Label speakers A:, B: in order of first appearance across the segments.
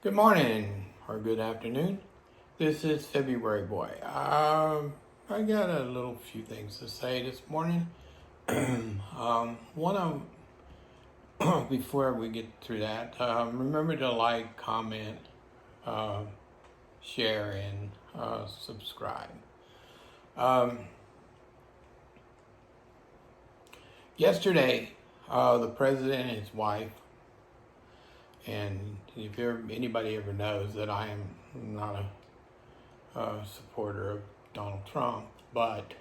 A: Good morning or good afternoon. This is February Boy. I got a little few things to say this morning. One of before we get through that, remember to like, comment, uh, share, and subscribe. Yesterday, the president and his wife, and if anybody ever knows that I am not a supporter of Donald Trump, but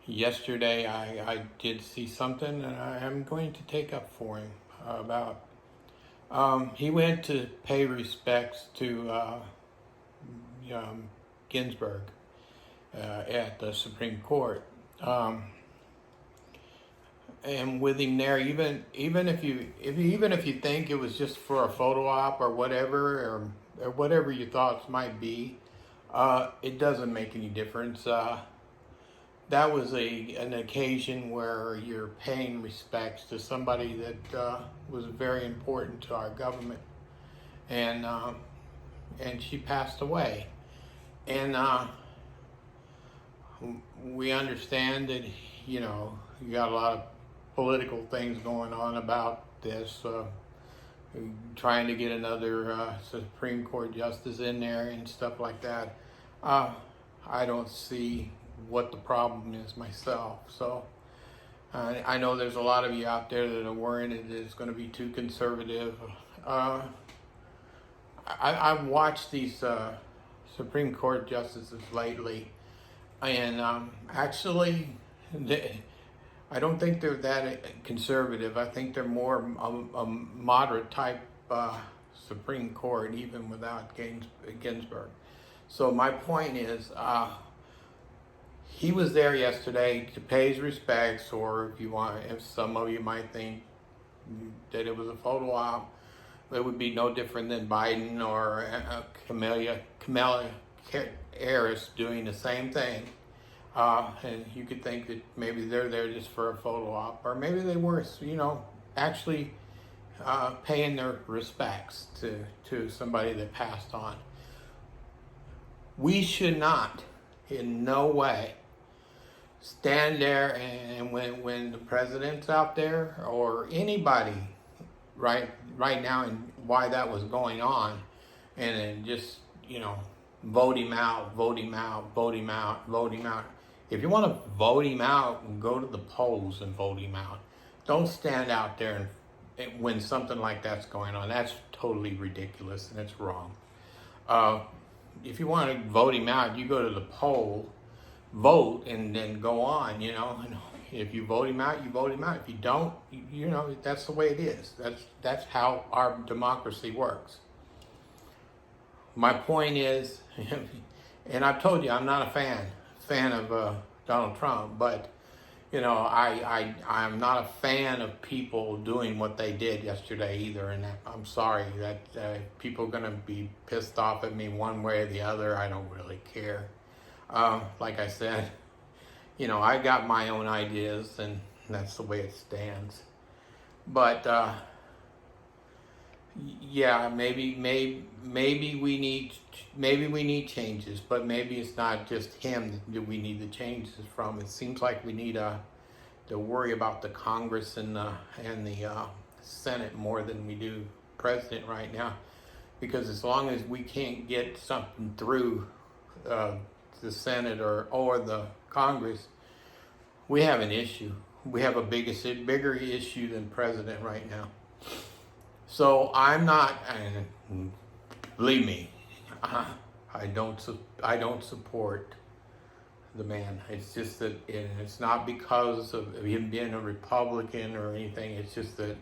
A: yesterday I did see something and I am going to take up for him about. He went to pay respects to Ginsburg at the Supreme Court. And with him there, even if you think it was just for a photo op or whatever, or whatever your thoughts might be, it doesn't make any difference. That was an occasion where you're paying respects to somebody that was very important to our government, and she passed away, and we understand that you got a lot of political things going on about this, trying to get another Supreme Court justice in there and stuff like that. I don't see what the problem is myself. So I know there's a lot of you out there that are worried that it's going to be too conservative. I've watched these Supreme Court justices lately, and actually, I don't think they're that conservative. I think they're more a moderate type Supreme Court, even without Ginsburg. So my point is, he was there yesterday to pay his respects, or if some of you might think that it was a photo op, it would be no different than Biden or Kamala Harris doing the same thing. And you could think that maybe they're there just for a photo op, or maybe they were, actually paying their respects to somebody that passed on. We should not, in no way, stand there and when the president's out there or anybody right now, and why that was going on, and then just vote him out. If you want to vote him out, go to the polls and vote him out. Don't stand out there and when something like that's going on. That's totally ridiculous and it's wrong. If you want to vote him out, you go to the poll, vote, and then go on. If you vote him out, you vote him out. If you don't, that's the way it is. That's how our democracy works. My point is, and I've told you I'm not a fan of Donald Trump, but I'm not a fan of people doing what they did yesterday either, and I'm sorry that people are going to be pissed off at me one way or the other. I don't really care. Like I said, I got my own ideas, and that's the way it stands. But yeah, maybe we need changes, but maybe it's not just him that we need the changes from. It seems like we need to worry about the Congress and the Senate more than we do president right now, because as long as we can't get something through the Senate or the Congress, we have an issue. We have a bigger issue than president right now. So I'm not, and believe me, I don't support the man. It's just that, and it's not because of him being a Republican or anything. It's just that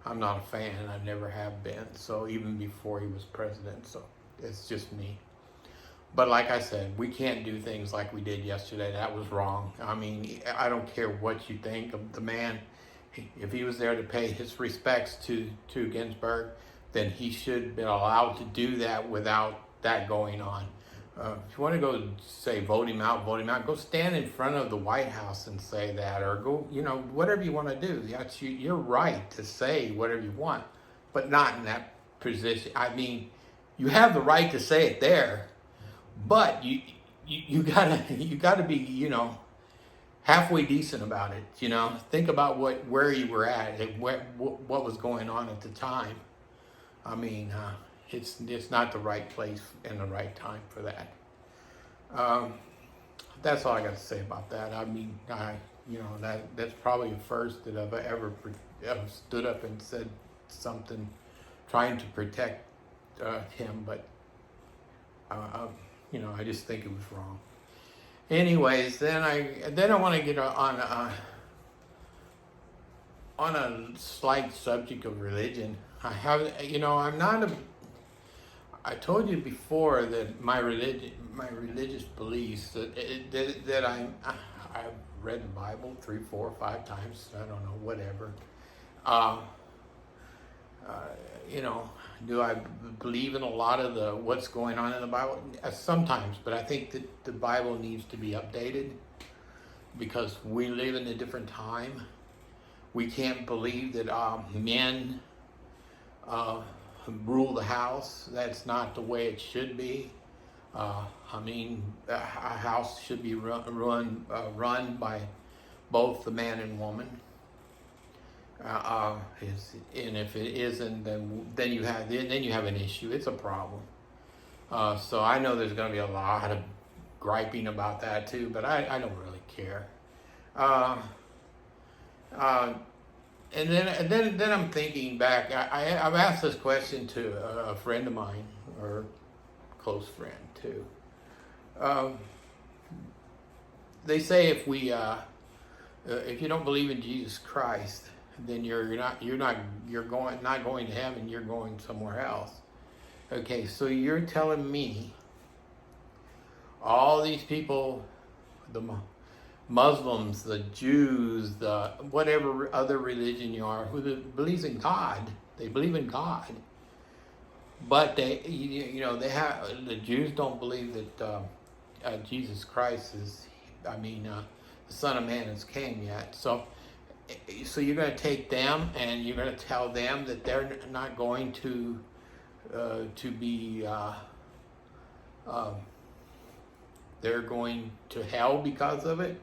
A: I'm not a fan. I never have been. So even before he was president. So it's just me. But like I said, we can't do things like we did yesterday. That was wrong. I mean, I don't care what you think of the man. If he was there to pay his respects to Ginsburg, then he should have been allowed to do that without that going on. If you want to go say vote him out, go stand in front of the White House and say that, or go, whatever you want to do. You're right to say whatever you want, but not in that position. I mean, you have the right to say it there, but you gotta be, halfway decent about it. Think about where you were at and what was going on at the time. I mean, it's not the right place and the right time for that. That's all I got to say about that. I mean, that's probably the first that I've ever stood up and said something trying to protect him, but I just think it was wrong. Anyways, then I want to get on a slight subject of religion. I told you before that my religious beliefs that I've read the Bible 3, 4, 5 times. I don't know, whatever. Do I believe in a lot of what's going on in the Bible? Sometimes, but I think that the Bible needs to be updated because we live in a different time. We can't believe that men rule the house. That's not the way it should be. A house should be run by both the man and woman. And if it isn't, then you have an issue. It's a problem. So I know there's going to be a lot of griping about that too, but I don't really care. And then I'm thinking back. I've asked this question to a friend of mine, or close friend too. They say if you don't believe in Jesus Christ, then you're not going to heaven. You're going somewhere else. Okay, so you're telling me all these people, the Muslims, the Jews, the whatever other religion you are, who believes in God, they believe in God, but the Jews don't believe that Jesus Christ is, the Son of Man has came yet. So you're going to take them and you're going to tell them that they're not going to be they're going to hell because of it?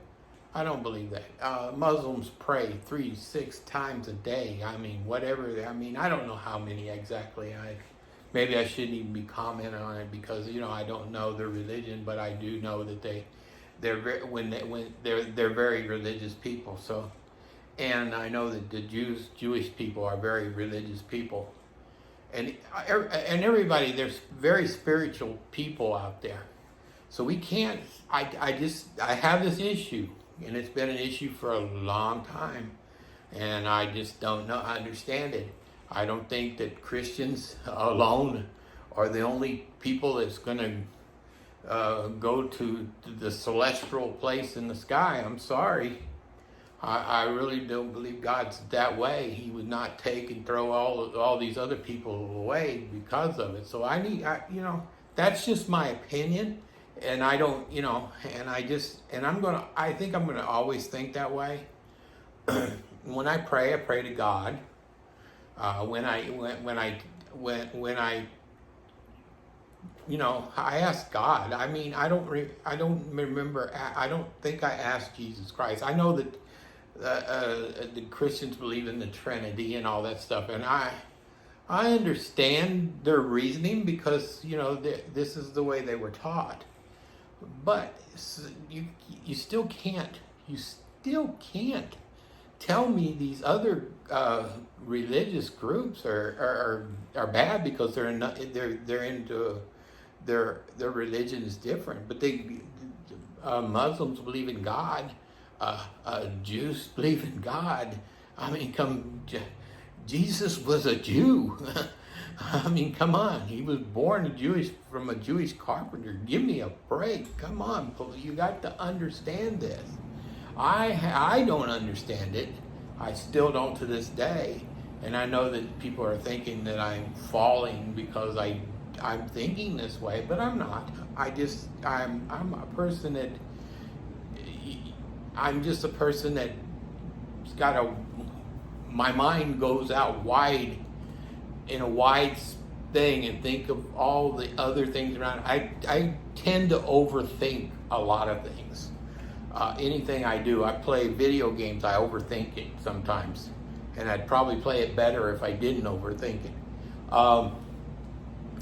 A: I don't believe that. Muslims pray 3-6 times a day. Whatever. I don't know how many exactly. Maybe I shouldn't even be commenting on it because I don't know their religion, but I do know that they're very religious people. So. And I know that the Jewish people are very religious people, and everybody. There's very spiritual people out there, so we can't. I have this issue, and it's been an issue for a long time, and I just don't understand it. I don't think that Christians alone are the only people that's going to go to the celestial place in the sky. I'm sorry. I really don't believe God's that way. He would not take and throw all these other people away because of it. So that's just my opinion, and I don't, I think I'm gonna always think that way. When I pray to God. When I I ask God. I don't remember. I don't think I asked Jesus Christ. I know that. The Christians believe in the Trinity and all that stuff, and I understand their reasoning because this is the way they were taught. But you still can't tell me these other religious groups are bad because they're into their religion is different. But Muslims believe in God. Jews believe in God. Jesus was a Jew. Come on. He was born from a Jewish carpenter. Give me a break. Come on. You got to understand this. I don't understand it. I still don't to this day. And I know that people are thinking that I'm falling because I'm thinking this way, but I'm not. I'm a person that I'm just a person that's my mind goes out wide, in a wide thing and think of all the other things around it. I tend to overthink a lot of things. Anything I do, I play video games, I overthink it sometimes. And I'd probably play it better if I didn't overthink it.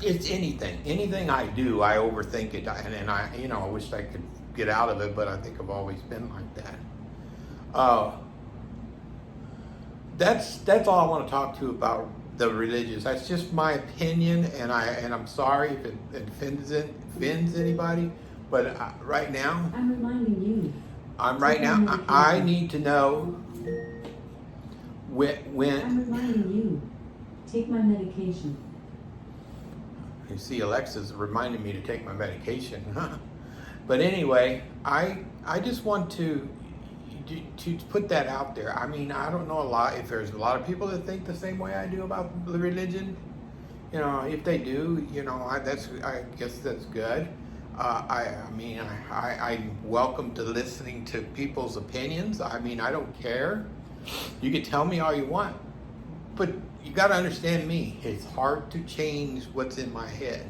A: It's anything I do, I overthink it, and I, I wish I could get out of it, but I think I've always been like that. That's all I want to talk to you about the religious. That's just my opinion, and I'm sorry if it offends anybody, but right now,
B: I'm reminding you.
A: I need to know when.
B: I'm reminding you. Take my medication.
A: You see, Alexa's reminding me to take my medication. But anyway, I just want to put that out there. I mean, I don't know a lot if there's a lot of people that think the same way I do about the religion. If they do, I guess that's good. I'm welcome to listening to people's opinions. I mean, I don't care. You can tell me all you want, but you got to understand me. It's hard to change what's in my head.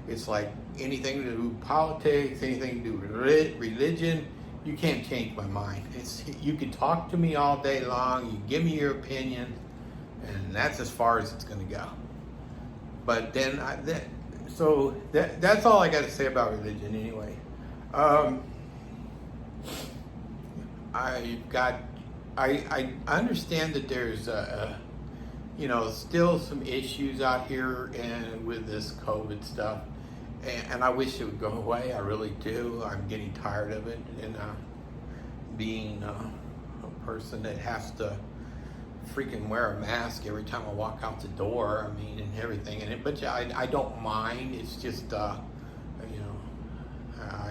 A: It's like anything to do with politics, anything to do with religion. You can't change my mind. You can talk to me all day long. You give me your opinion, and that's as far as it's going to go. But then, that's all I got to say about religion anyway. I understand that there's still some issues out here and with this COVID stuff, and I wish it would go away. I really do. I'm getting tired of it, and being a person that has to freaking wear a mask every time I walk out the door. I mean, and everything. But I don't mind. It's just I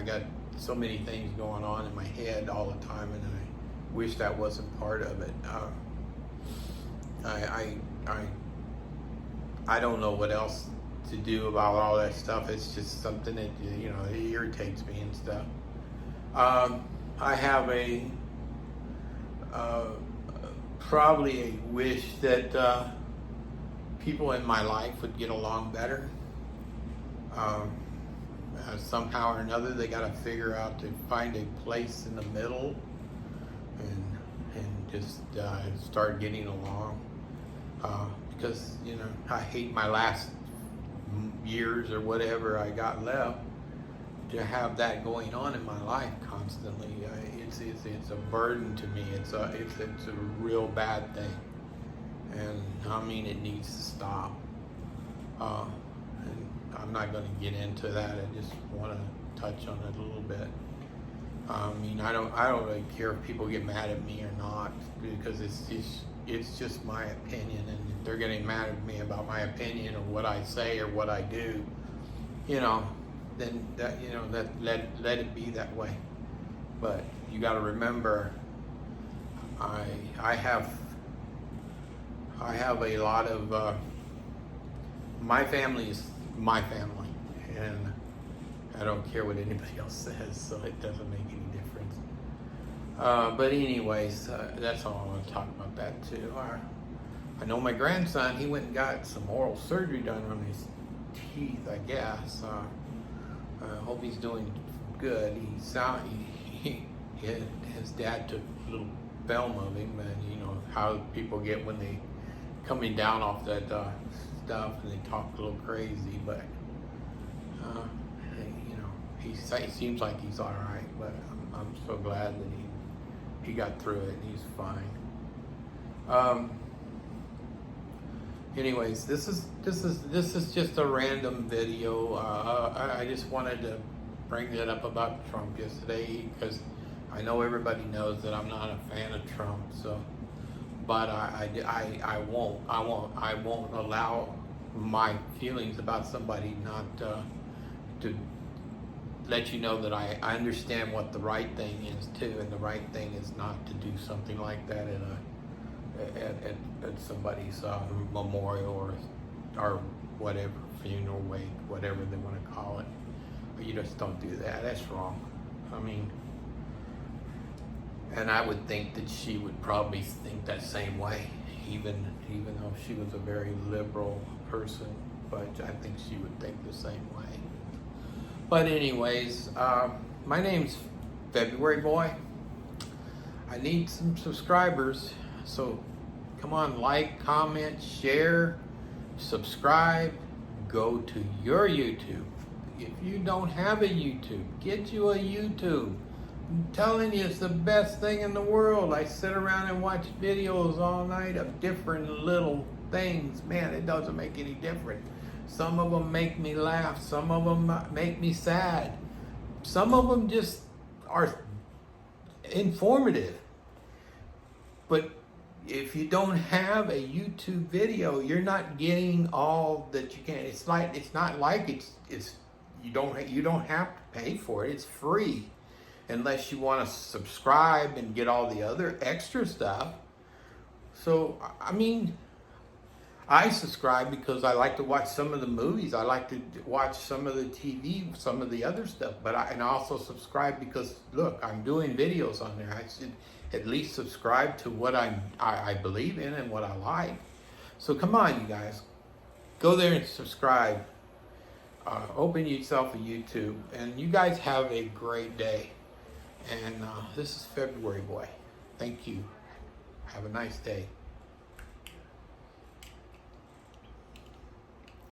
A: got so many things going on in my head all the time, and I wish that wasn't part of it. I don't know what else to do about all that stuff. It's just something that it irritates me and stuff. I have probably a wish that people in my life would get along better. Somehow or another, they got to figure out to find a place in the middle and just start getting along. Because I hate my last years or whatever I got left to have that going on in my life constantly. It's a burden to me. It's a real bad thing, and I mean it needs to stop. And I'm not going to get into that. I just want to touch on it a little bit. I mean, I don't really care if people get mad at me or not, because it's just my opinion, and if they're getting mad at me about my opinion or what I say or what I do, then let it be that way. But you got to remember, I have a lot of my family is my family, and I don't care what anybody else says, so it doesn't make any difference. But anyways, that's all I want to talk about that too. I know my grandson, he went and got some oral surgery done on his teeth, I guess. I hope he's doing good. His dad took a little film of him, and how people get when they coming down off that stuff, and they talk a little crazy, but he seems like he's all right. But I'm so glad that he got through it and he's fine. Anyways, this is just a random video. I just wanted to bring that up about Trump yesterday, because I know everybody knows that I'm not a fan of Trump. So, but I won't allow my feelings about somebody not to let you know that I understand what the right thing is too, and the right thing is not to do something like that at somebody's memorial or whatever, funeral, wake, whatever they want to call it. You just don't do that. That's wrong. I mean, and I would think that she would probably think that same way, even though she was a very liberal person. but I think she would think the same way. But anyways, my name's February Boy. I need some subscribers, so come on, like, comment, share, subscribe, go to your YouTube. If you don't have a YouTube, get you a YouTube. I'm telling you, it's the best thing in the world. I sit around and watch videos all night of different little things. Man, it doesn't make any difference. Some of them make me laugh. Some of them make me sad. Some of them just are informative. But if you don't have a YouTube video, you're not getting all that you can. It's not like it's you don't have to pay for it. It's free, unless you want to subscribe and get all the other extra stuff. So I mean, I subscribe because I like to watch some of the movies. I like to watch some of the TV, some of the other stuff. But I also subscribe because, look, I'm doing videos on there. I should at least subscribe to what I believe in and what I like. So come on, you guys. Go there and subscribe. Open yourself a YouTube. And you guys have a great day. And this is February Boy. Thank you. Have a nice day.